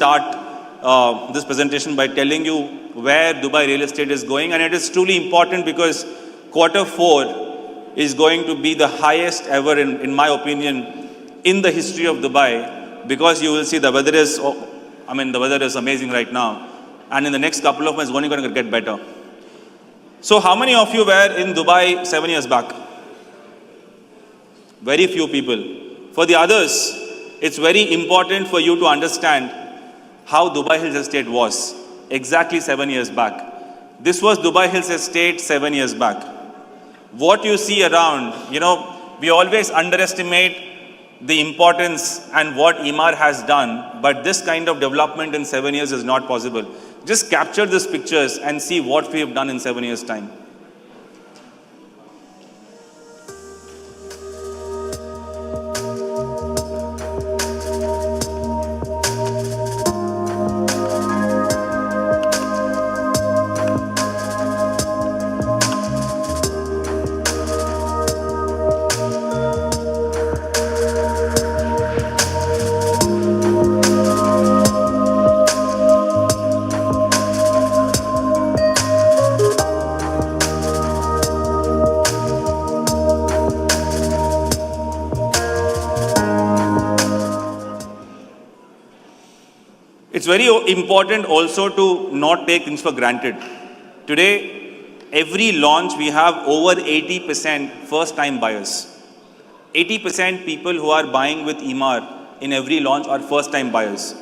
start this presentation by telling you where Dubai real estate is going, and it is truly important because Q4 is going to be the highest ever, in my opinion, in the history of Dubai, because you will see the weather is, the weather is amazing right now, and in the next couple of months, it's only going to get better. So how many of you were in Dubai 7 years back? Very few people. For the others, it's very important for you to understand how Dubai Hills Estate was exactly 7 years back. This was Dubai Hills Estate 7 years back. What you see around, we always underestimate the importance and what Emaar has done, but this kind of development in 7 years is not possible. Just capture these pictures and see what we have done in 7 years' time. It's very important also to not take things for granted. Today, every launch we have over 80% first-time buyers. 80% people who are buying with Emaar in every launch are first-time buyers.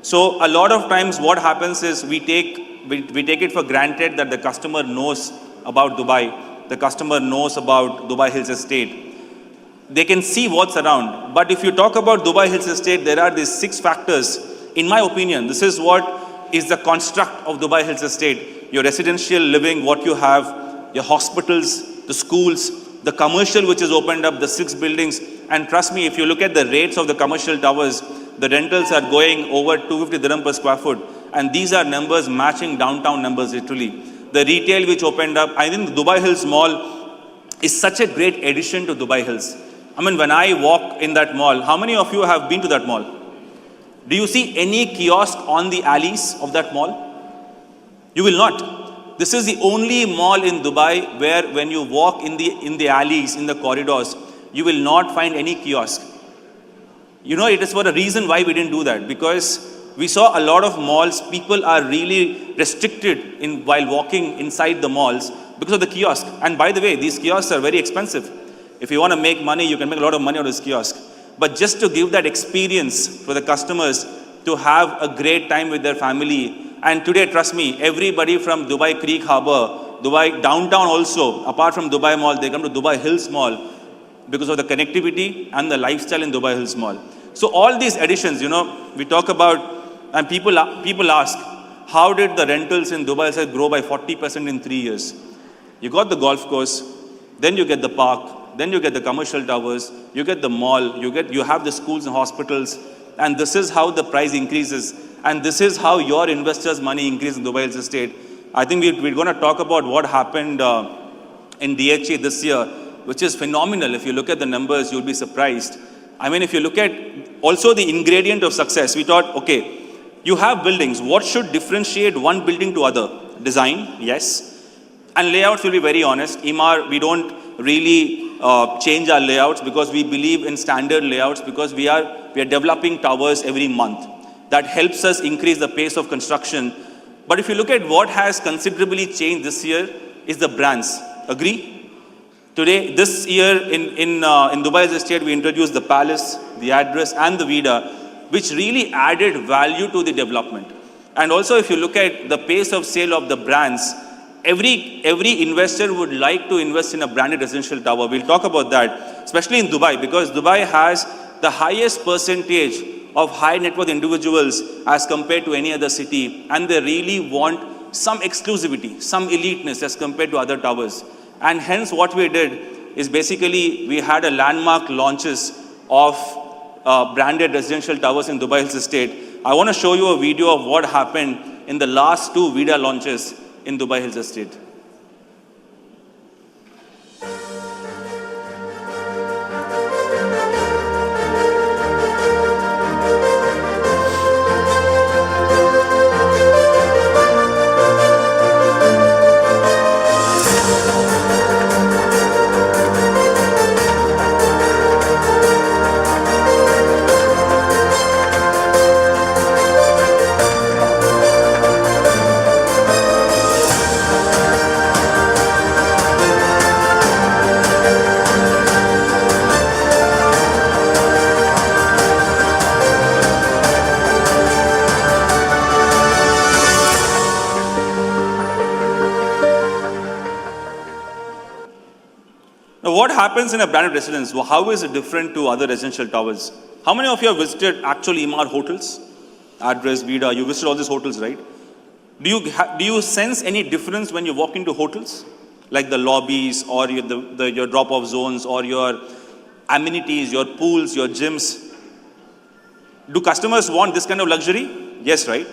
So a lot of times what happens is we take it for granted that the customer knows about Dubai, the customer knows about Dubai Hills Estate. They can see what's around. But if you talk about Dubai Hills Estate, there are these 6 factors. In my opinion, this is what is the construct of Dubai Hills Estate. Your residential living, what you have, your hospitals, the schools, the commercial which is opened up, the 6 buildings. And trust me, if you look at the rates of the commercial towers, the rentals are going over 250 dirham per square foot. And these are numbers matching downtown numbers literally. The retail which opened up, I think the Dubai Hills Mall is such a great addition to Dubai Hills. When I walk in that mall, how many of you have been to that mall? Do you see any kiosk on the alleys of that mall? You will not. This is the only mall in Dubai where when you walk in the alleys, in the corridors, you will not find any kiosk. It is for a reason why we didn't do that, because we saw a lot of malls, people are really restricted while walking inside the malls because of the kiosk. And by the way, these kiosks are very expensive. If you want to make money, you can make a lot of money out of this kiosk. But just to give that experience for the customers to have a great time with their family. And today, trust me, everybody from Dubai Creek Harbour, Dubai downtown also, apart from Dubai Mall, they come to Dubai Hills Mall because of the connectivity and the lifestyle in Dubai Hills Mall. So all these additions, we talk about, and people ask, how did the rentals in Dubai Hills grow by 40% in 3 years? You got the golf course, then you get the park, then you get the commercial towers, you get the mall, you have the schools and hospitals, and this is how the price increases, and this is how your investors' money increases in Dubai Hills Estate. I think we're going to talk about what happened in DHA this year, which is phenomenal. If you look at the numbers, you'll be surprised. If you look at also the ingredient of success, we thought, okay, you have buildings. What should differentiate one building to other? Design, yes. And layouts, will be very honest. Emaar, we don't really change our layouts because we believe in standard layouts, because we are developing towers every month. That helps us increase the pace of construction. But if you look at what has considerably changed this year is the brands. Agree? Today, this year in Dubai Estate, we introduced the Palace, the Address and the VIDA, which really added value to the development. And also if you look at the pace of sale of the brands, every investor would like to invest in a branded residential tower. We'll talk about that, especially in Dubai, because Dubai has the highest percentage of high net worth individuals as compared to any other city, and they really want some exclusivity, some eliteness as compared to other towers. And hence what we did is basically we had a landmark launches of branded residential towers in Dubai Hills Estate. I want to show you a video of what happened in the last 2 VIDA launches in Dubai Hills Estate. what happens in a branded residence? How is it different to other residential towers? How many of you have visited actual Emaar hotels? Address, VIDA, you visited all these hotels, right? Do you sense any difference when you walk into hotels? Like the lobbies or your drop-off zones or your amenities, your pools, your gyms. Do customers want this kind of luxury? Yes, right?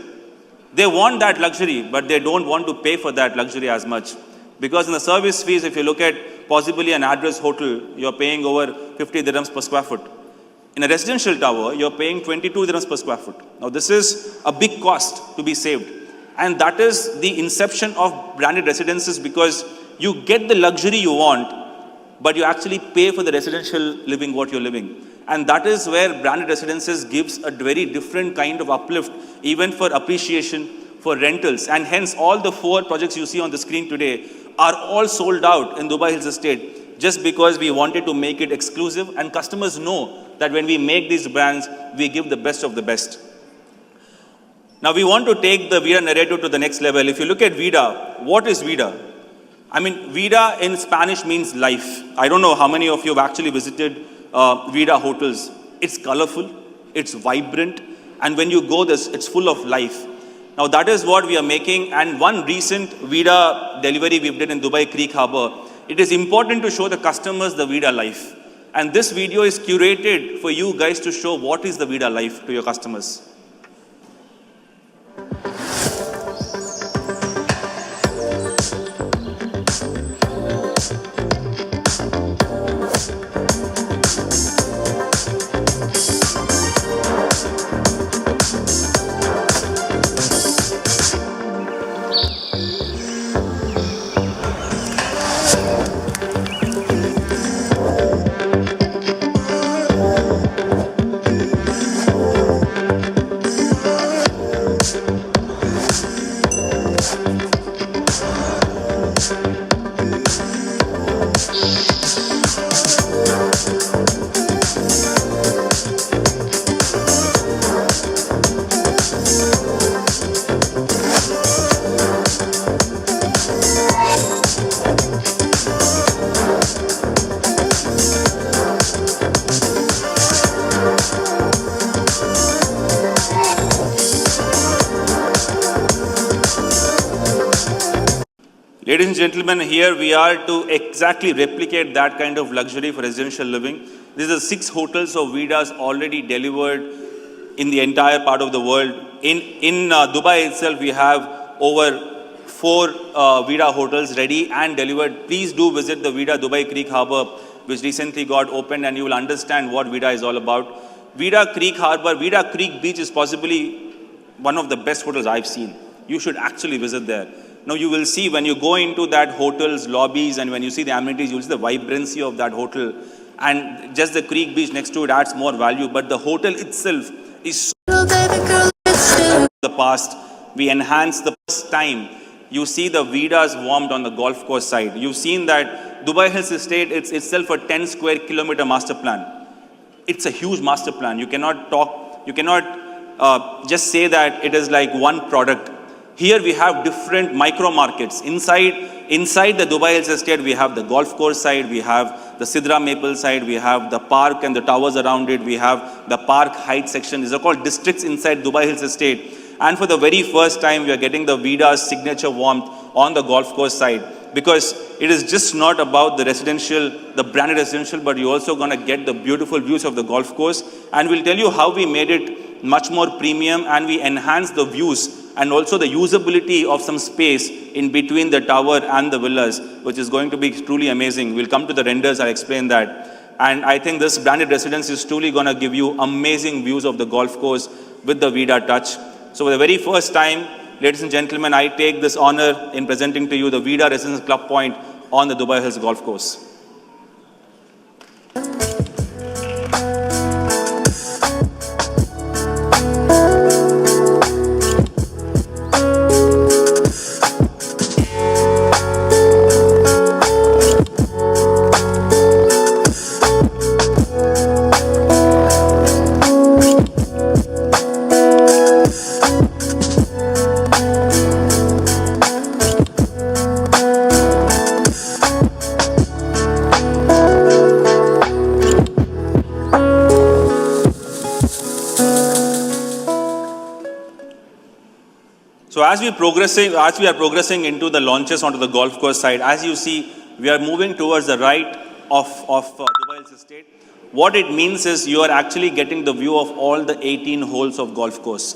They want that luxury, but they don't want to pay for that luxury as much. Because in the service fees, if you look at possibly an address hotel, you're paying over 50 dirhams per square foot. In a residential tower, you're paying 22 dirhams per square foot. Now, this is a big cost to be saved. And that is the inception of branded residences, because you get the luxury you want, but you actually pay for the residential living what you're living. And that is where branded residences gives a very different kind of uplift, even for appreciation, for rentals. And hence, all the 4 projects you see on the screen today are all sold out in Dubai Hills Estate, just because we wanted to make it exclusive. And customers know that when we make these brands, we give the best of the best. Now, we want to take the VIDA narrative to the next level. If you look at VIDA, what is VIDA? I mean, VIDA in Spanish means life. I don't know how many of you have actually visited VIDA hotels. It's colorful, it's vibrant, and when you go this, it's full of life. Now, that is what we are making. And one recent VIDA delivery we've done in Dubai Creek Harbour, it is important to show the customers the VIDA life. And this video is curated for you guys to show what is the VIDA life to your customers. Ladies and gentlemen, here we are to exactly replicate that kind of luxury for residential living. These are 6 hotels of VIDAs already delivered in the entire part of the world. In Dubai itself, we have over 4 VIDA hotels ready and delivered. Please do visit the VIDA Dubai Creek Harbour, which recently got opened, and you will understand what VIDA is all about. VIDA Creek Harbour, VIDA Creek Beach is possibly one of the best hotels I've seen. You should actually visit there. Now, you will see when you go into that hotel's lobbies and when you see the amenities, you'll see the vibrancy of that hotel. And just the creek beach next to it adds more value. But the hotel itself is so the past. We enhance the first time. You see the VIDAs warmed on the golf course side. You've seen that Dubai Hills Estate, it's itself a 10 square kilometer master plan. It's a huge master plan. You cannot just say that it is like one product. Here we have different micro markets. Inside the Dubai Hills Estate, we have the golf course side, we have the Sidra Maple side, we have the park and the towers around it, we have the park height section. These are called districts inside Dubai Hills Estate. And for the very first time, we are getting the VIDA's signature warmth on the golf course side. Because it is just not about the residential, the branded residential, but you're also going to get the beautiful views of the golf course. And we'll tell you how we made it much more premium, and we enhanced the views and also the usability of some space in between the tower and the villas, which is going to be truly amazing. We'll come to the renders, I'll explain that. And I think this branded residence is truly going to give you amazing views of the golf course with the VIDA touch. So for the very first time, ladies and gentlemen, I take this honor in presenting to you the VIDA Residence Club Point on the Dubai Hills Golf Course. So as we are progressing into the launches onto the golf course side, as you see, we are moving towards the right of Dubai's estate. What it means is you are actually getting the view of all the 18 holes of golf course.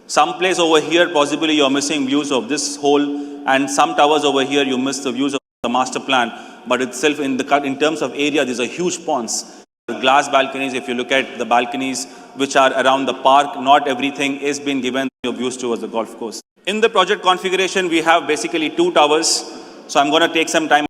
Some place over here, possibly you're missing views of this hole, and some towers over here, you miss the views of the master plan. But itself, in terms of area, these are huge ponds. Glass balconies, if you look at the balconies which are around the park, not everything is being given your views towards the golf course. In the project configuration, we have basically 2 towers. So I'm going to take some time